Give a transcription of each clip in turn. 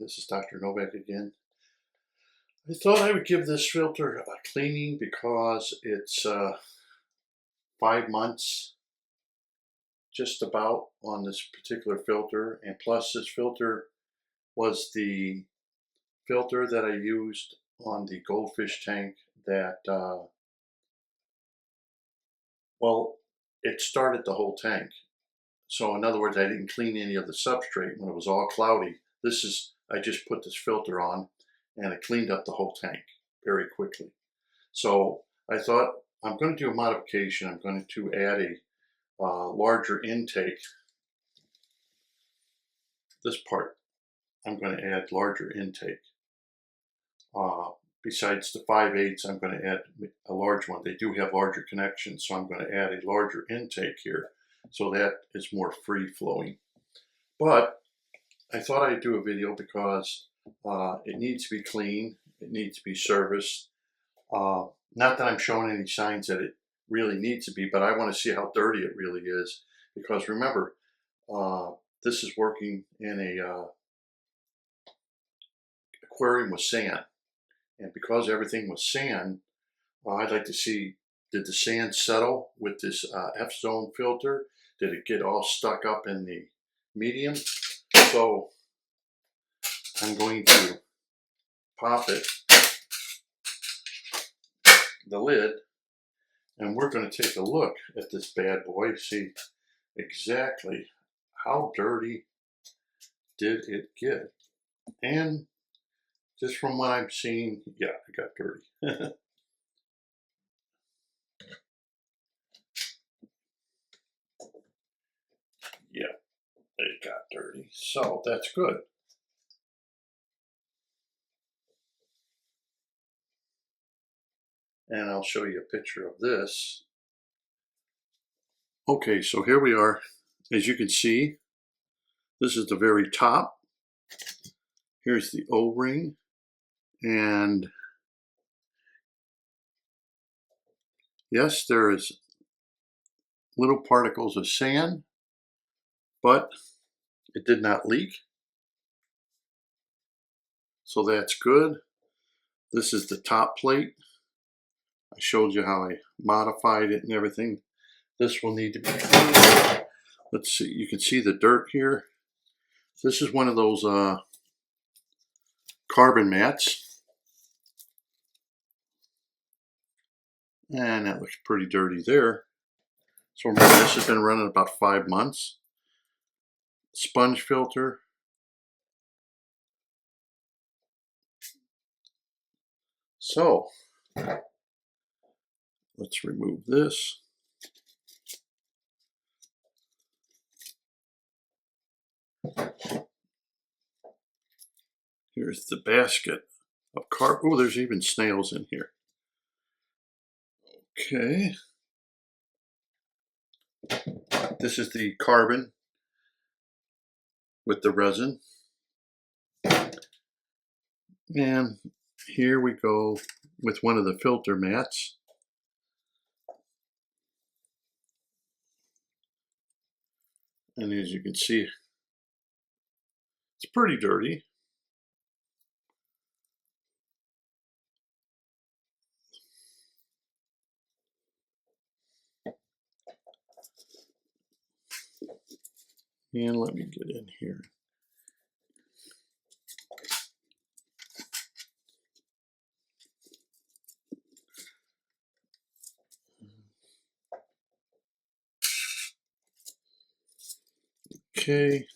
This is Dr. Novak again. I thought I would give this filter a cleaning because it's 5 months just about on this particular filter, and plus this filter was the filter that I used on the goldfish tank that well, it started the whole tank. So in other words, I didn't clean any of the substrate when it was all cloudy. I just put this filter on and it cleaned up the whole tank very quickly. So I thought I'm going to do a modification. I'm going to add a larger intake. This part, I'm going to add larger intake. Besides the 5/8, I'm going to add a large one. They do have larger connections, so I'm going to add a larger intake here so that is more free flowing. But I thought I'd do a video because it needs to be clean, it needs to be serviced. Not that I'm showing any signs that it really needs to be, but I want to see how dirty it really is. Because remember, this is working in a aquarium with sand. And because everything was sand, I'd like to see, did the sand settle with this F-zone filter? Did it get all stuck up in the medium? So I'm going to pop it, the lid, and we're going to take a look at this bad boy, see exactly how dirty did it get. And just from what I'm seeing, yeah, it got dirty. Yeah, it got dirty. So that's good. And I'll show you a picture of this. Okay, so here we are. As you can see, this is the very top. Here's the O-ring. And yes, there is little particles of sand, but it did not leak. So that's good. This is the top plate. I showed you how I modified it and everything. This will need to be cleaned. Let's see, you can see the dirt here. This is one of those carbon mats. And that looks pretty dirty there. So remember, this has been running about 5 months. Sponge filter. So let's remove this. Here's the basket of oh, there's even snails in here. Okay. This is the carbon with the resin. And here we go with one of the filter mats. And as you can see, it's pretty dirty. And let me get in here. Okay,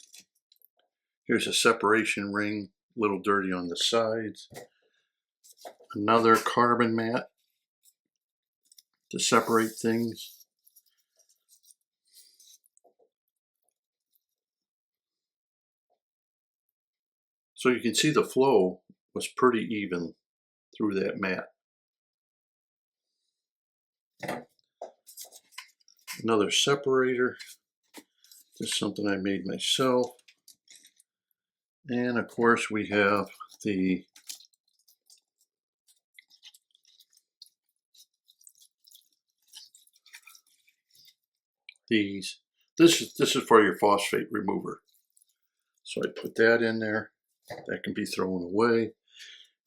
here's a separation ring, a little dirty on the sides. Another carbon mat to separate things. So you can see the flow was pretty even through that mat. Another separator. This is something I made myself. And of course we have these. This is for your phosphate remover. So I put that in there. That can be thrown away.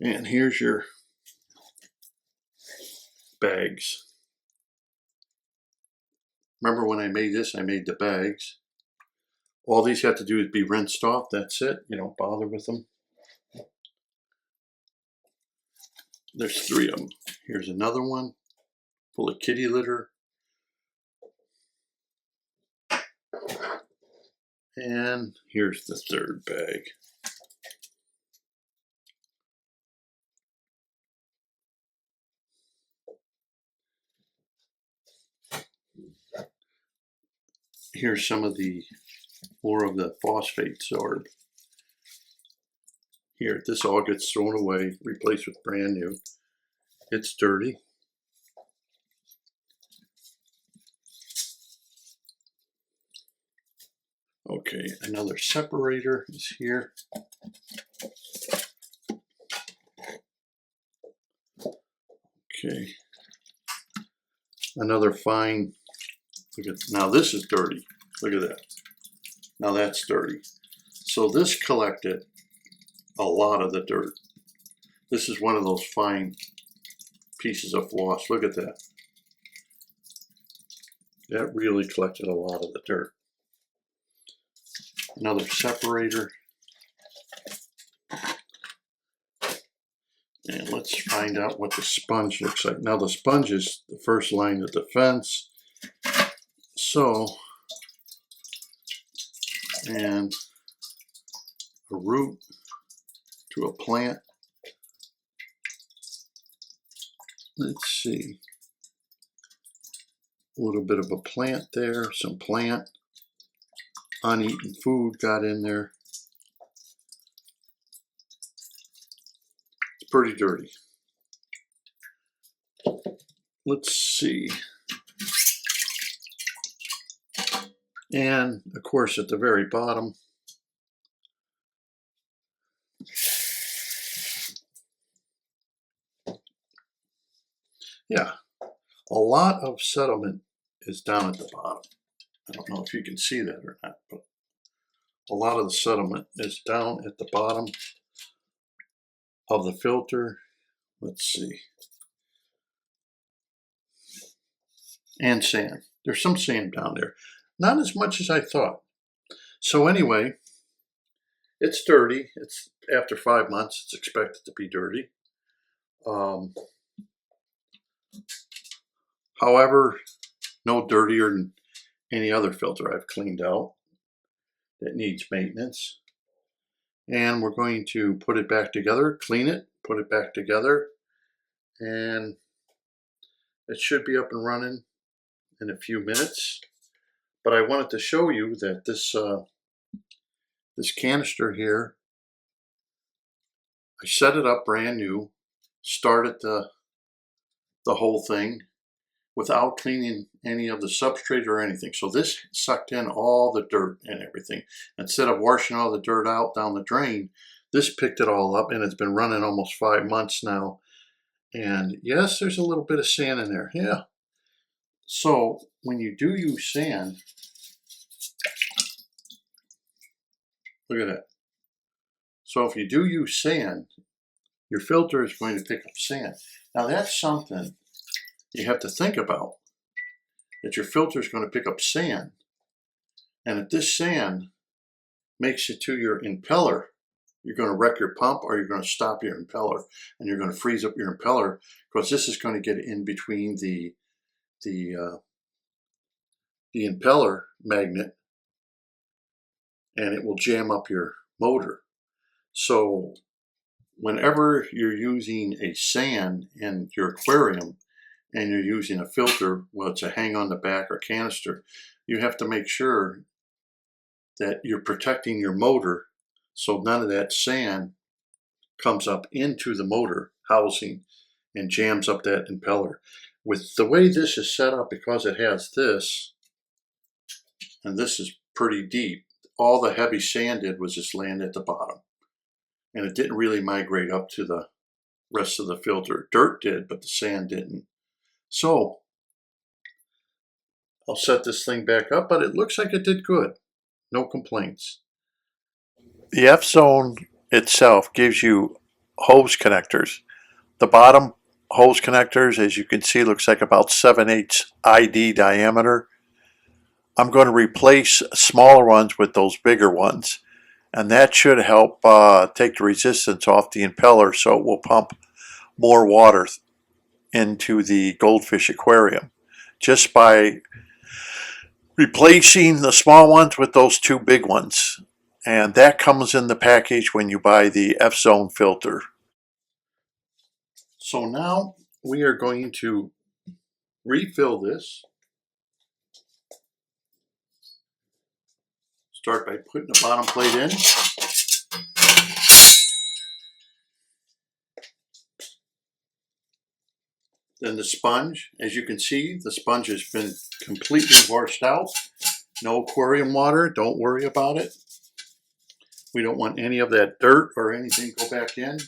And here's your bags. Remember when I made this, I made the bags. All these have to do is be rinsed off. That's it. You don't bother with them. There's 3 of them. Here's another one full of kitty litter. And here's the 3rd bag. Here's some of the more of the phosphate sorb. Here, this all gets thrown away, replaced with brand new. It's dirty. Okay, another separator is here. Okay, another fine. Look at, now this is dirty. Look at that. Now that's dirty. So this collected a lot of the dirt. This is one of those fine pieces of floss. Look at that. That really collected a lot of the dirt. Another separator. And let's find out what the sponge looks like. Now the sponge is the first line of defense. So, and a root to a plant. Let's see. A little bit of a plant there, some plant. Uneaten food got in there. It's pretty dirty. Let's see. And of course at the very bottom, yeah, a lot of sediment is down at the bottom. I don't know if you can see that or not, but a lot of the sediment is down at the bottom of the filter. Let's see. And sand. There's some sand down there. Not as much as I thought. So anyway, it's dirty. It's after 5 months, it's expected to be dirty. However, no dirtier than any other filter I've cleaned out that needs maintenance. And we're going to put it back together, clean it, put it back together, and it should be up and running in a few minutes. But I wanted to show you that this this canister here, I set it up brand new, started the whole thing without cleaning any of the substrate or anything. So this sucked in all the dirt and everything. Instead of washing all the dirt out down the drain, this picked it all up, and it's been running almost 5 months now. And yes, there's a little bit of sand in there. Yeah. So when you do use sand, look at that. So if you do use sand, your filter is going to pick up sand. Now that's something you have to think about, that your filter is going to pick up sand. And if this sand makes it to your impeller, you're going to wreck your pump, or you're going to stop your impeller, and you're going to freeze up your impeller, because this is going to get in between the impeller magnet, and it will jam up your motor. So whenever you're using a sand in your aquarium and you're using a filter, whether it's a hang on the back or canister, you have to make sure that you're protecting your motor so none of that sand comes up into the motor housing and jams up that impeller. With the way this is set up, because it has this, and this is pretty deep, all the heavy sand did was just land at the bottom. And it didn't really migrate up to the rest of the filter. Dirt did, but the sand didn't. So I'll set this thing back up, but it looks like it did good. No complaints. The F-zone itself gives you hose connectors. The bottom hose connectors, as you can see, looks like about 7/8 ID diameter. I'm going to replace smaller ones with those bigger ones, and that should help take the resistance off the impeller, so it will pump more water into the goldfish aquarium just by replacing the small ones with those two big ones. And that comes in the package when you buy the F-Zone filter. So now we are going to refill this. Start by putting the bottom plate in. Then the sponge. As you can see, the sponge has been completely washed out. No aquarium water, don't worry about it. We don't want any of that dirt or anything go back in.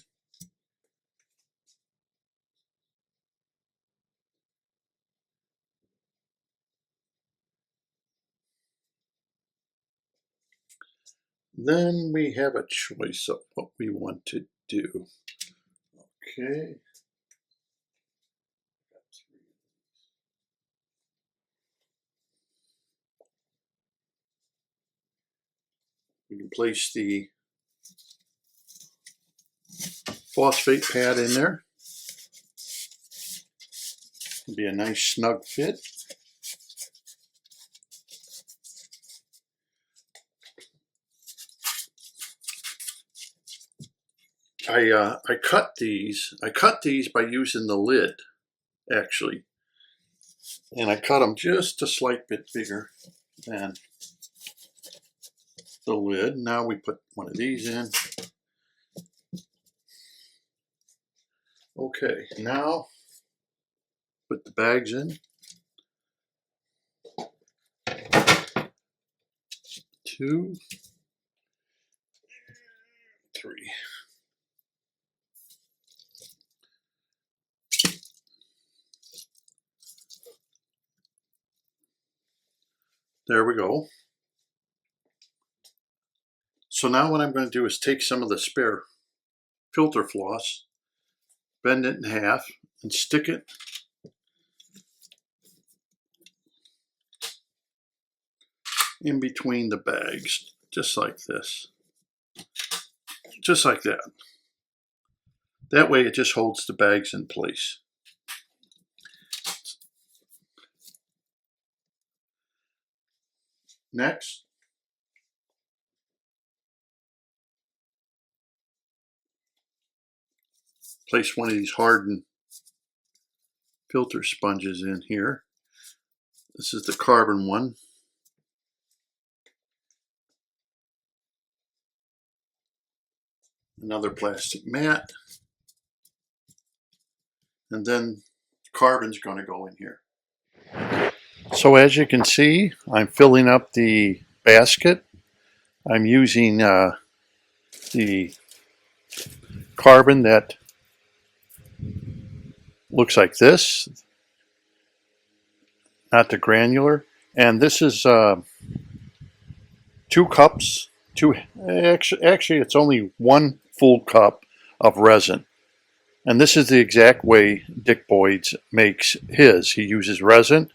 Then we have a choice of what we want to do. Okay. We can place the phosphate pad in there. It'll be a nice snug fit. I cut these by using the lid, actually. And I cut them just a slight bit bigger than the lid. Now we put one of these in. Okay, now put the bags in. 2, 3. There we go. So now what I'm going to do is take some of the spare filter floss, bend it in half, and stick it in between the bags, just like this. Just like that. That way it just holds the bags in place. Next, place one of these hardened filter sponges in here. This is the carbon one. Another plastic mat. And then carbon's going to go in here. So as you can see, I'm filling up the basket. I'm using the carbon that looks like this, not the granular. And this is 2 cups. Actually, it's only 1 full cup of resin. And this is the exact way Dick Boyd's makes his. He uses resin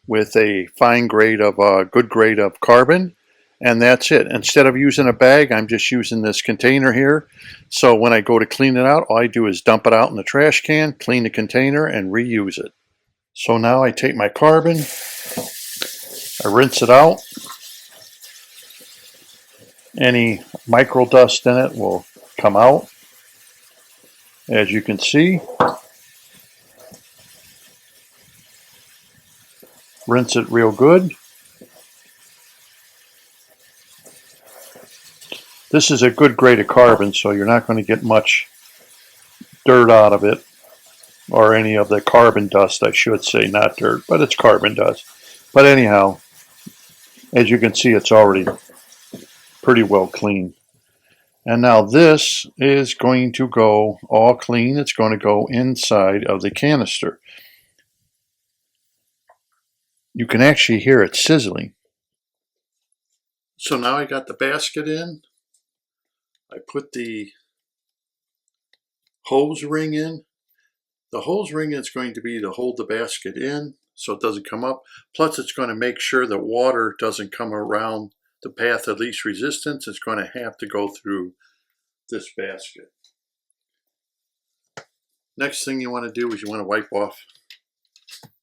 with a fine grade of good grade of carbon, and that's it. Instead of using a bag, I'm just using this container here. So when I go to clean it out, all I do is dump it out in the trash can, clean the container, and reuse it. So now I take my carbon, I rinse it out. Any micro dust in it will come out, as you can see. Rinse it real good. This is a good grade of carbon, so you're not going to get much dirt out of it, or any of the carbon dust, I should say, not dirt, but it's carbon dust. But anyhow, as you can see, it's already pretty well clean. And now this is going to go all clean. It's going to go inside of the canister. You can actually hear it sizzling. So now I got the basket in. I put the hose ring in. The hose ring is going to be to hold the basket in so it doesn't come up. Plus it's going to make sure that water doesn't come around the path of least resistance. It's going to have to go through this basket. Next thing you want to do is you want to wipe off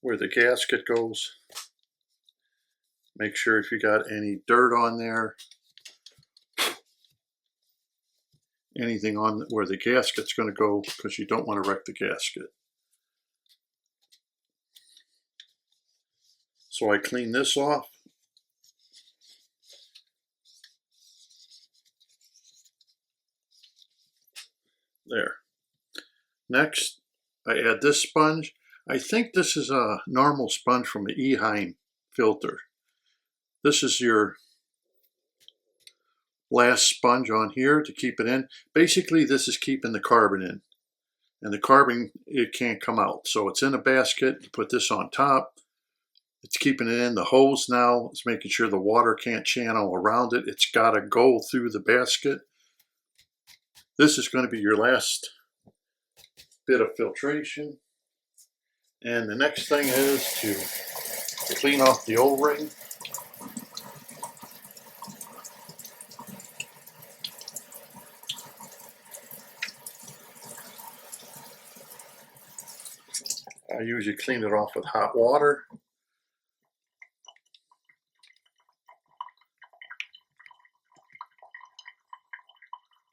where the gasket goes. Make sure if you got any dirt on there, anything on where the gasket's going to go, because you don't want to wreck the gasket. So I clean this off. There. Next, I add this sponge. I think this is a normal sponge from an Eheim filter. This is your last sponge on here to keep it in. Basically, this is keeping the carbon in. And the carbon, it can't come out. So it's in a basket. You put this on top. It's keeping it in. The hose now is making sure the water can't channel around it. It's got to go through the basket. This is going to be your last bit of filtration. And the next thing is to clean off the O-ring. I usually clean it off with hot water.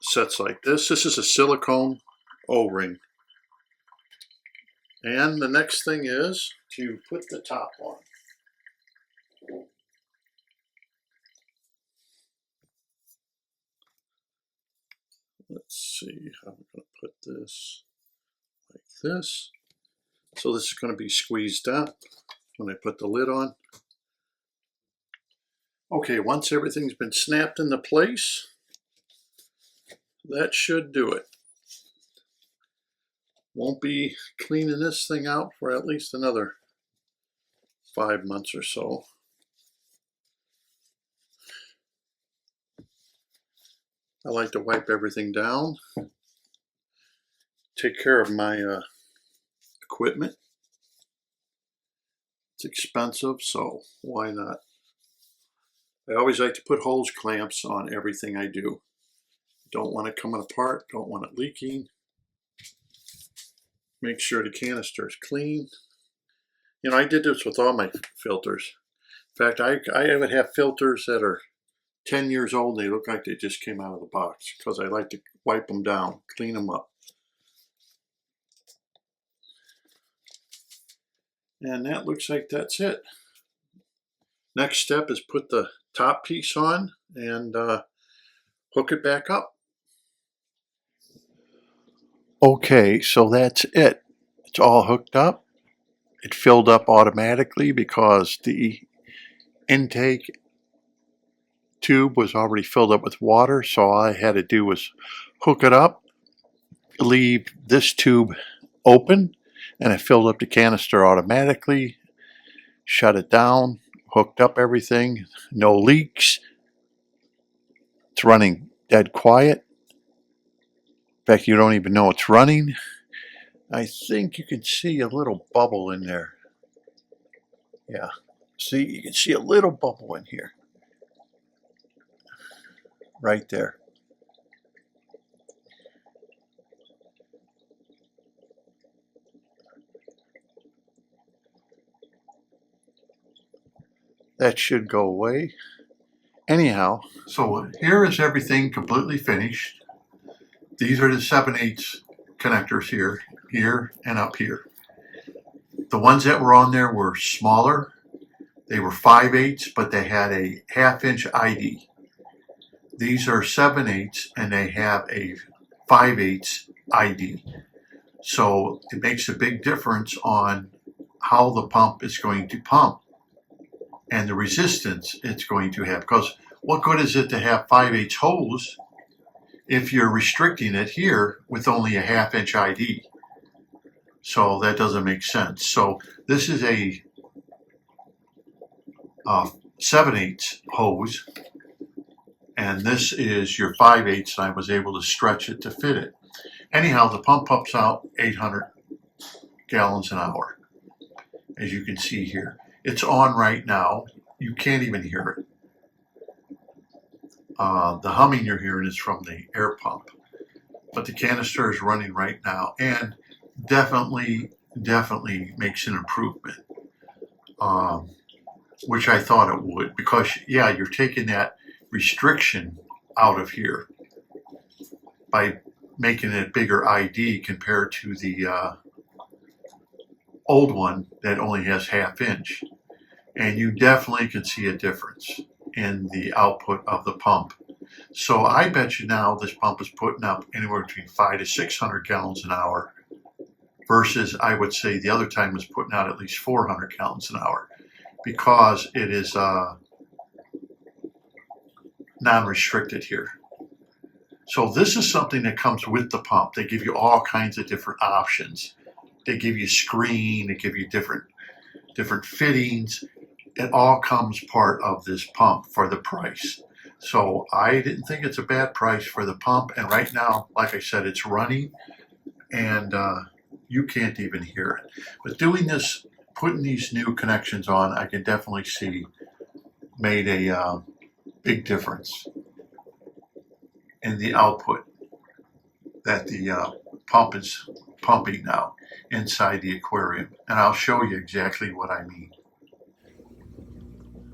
Sets like this. This is a silicone O-ring. And the next thing is to put the top on. Let's see how I'm going to put this like this. So this is going to be squeezed out when I put the lid on. Okay, once everything's been snapped into place, that should do it. Won't be cleaning this thing out for at least another 5 months or so. I like to wipe everything down. Take care of my equipment. It's expensive, so why not? I always like to put hose clamps on everything I do. Don't want it coming apart, don't want it leaking. Make sure the canister is clean. You know, I did this with all my filters. In fact, I even have filters that are 10 years old. They look like they just came out of the box because I like to wipe them down, clean them up. And that looks like that's it. Next step is put the top piece on and hook it back up. Okay, so that's it. It's all hooked up. It filled up automatically because the intake tube was already filled up with water, so all I had to do was hook it up, leave this tube open, and it filled up the canister automatically, shut it down, hooked up everything, no leaks. It's running dead quiet. In fact, you don't even know it's running. I think you can see a little bubble in there. Yeah, see, you can see a little bubble in here. Right there. That should go away. Anyhow, so here is everything completely finished. These are the 7/8 connectors here, here, and up here. The ones that were on there were smaller. They were 5/8, but they had a 1/2-inch ID. These are 7/8, and they have a 5/8 ID. So it makes a big difference on how the pump is going to pump and the resistance it's going to have. Because what good is it to have 5/8 hose if you're restricting it here with only a 1/2-inch ID? So that doesn't make sense. So this is a 7/8 hose, and and this is your 5/8, and I was able to stretch it to fit it. Anyhow, the pump pumps out 800 gallons an hour, as you can see here. It's on right now. You can't even hear it. The humming you're hearing is from the air pump, but the canister is running right now, and definitely makes an improvement, which I thought it would, because yeah, you're taking that restriction out of here by making it bigger ID compared to the old one that only has 1/2 inch, and you definitely can see a difference in the output of the pump. So I bet you now this pump is putting up anywhere between 500 to 600 gallons an hour, versus I would say the other time was putting out at least 400 gallons an hour, because it is non-restricted here. So this is something that comes with the pump. They give you all kinds of different options. They give you screen, they give you different fittings. It all comes part of this pump for the price. So I didn't think it's a bad price for the pump, and right now, like I said, it's running, and you can't even hear it. But doing this, putting these new connections on, I can definitely see made a big difference in the output that the pump is pumping now inside the aquarium, and I'll show you exactly what I mean.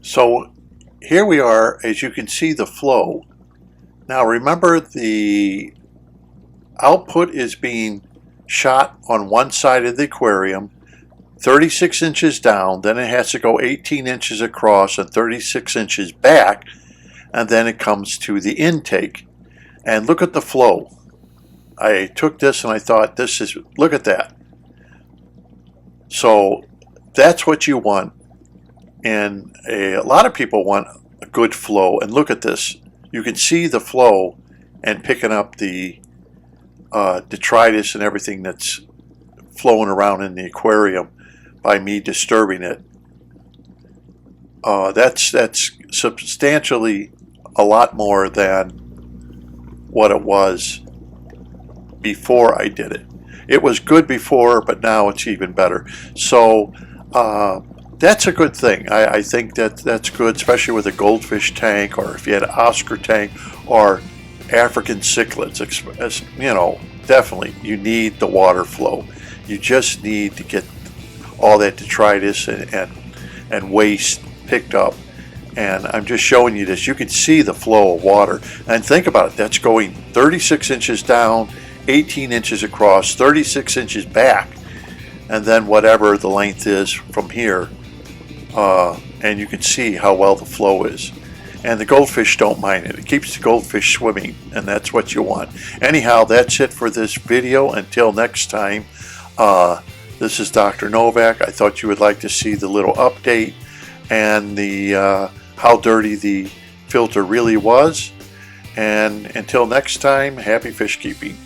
So here we are, as you can see the flow. Now remember, the output is being shot on one side of the aquarium, 36 inches down, then it has to go 18 inches across and 36 inches back, and then it comes to the intake. And look at the flow. I took this and I thought, look at that. So that's what you want. And a lot of people want a good flow. And look at this. You can see the flow and picking up the detritus and everything that's flowing around in the aquarium by me disturbing it. That's substantially a lot more than what it was before I did it. It was good before, but now it's even better. So that's a good thing. I think that's good, especially with a goldfish tank, or if you had an Oscar tank, or African cichlids. You know, definitely you need the water flow. You just need to get all that detritus and waste picked up. And I'm just showing you this. You can see the flow of water. And think about it. That's going 36 inches down, 18 inches across, 36 inches back, and then whatever the length is from here. And you can see how well the flow is. And the goldfish don't mind it. It keeps the goldfish swimming, and that's what you want. Anyhow, that's it for this video. Until next time, this is Dr. Novak. I thought you would like to see the little update and the how dirty the filter really was. And until next time, happy fish keeping.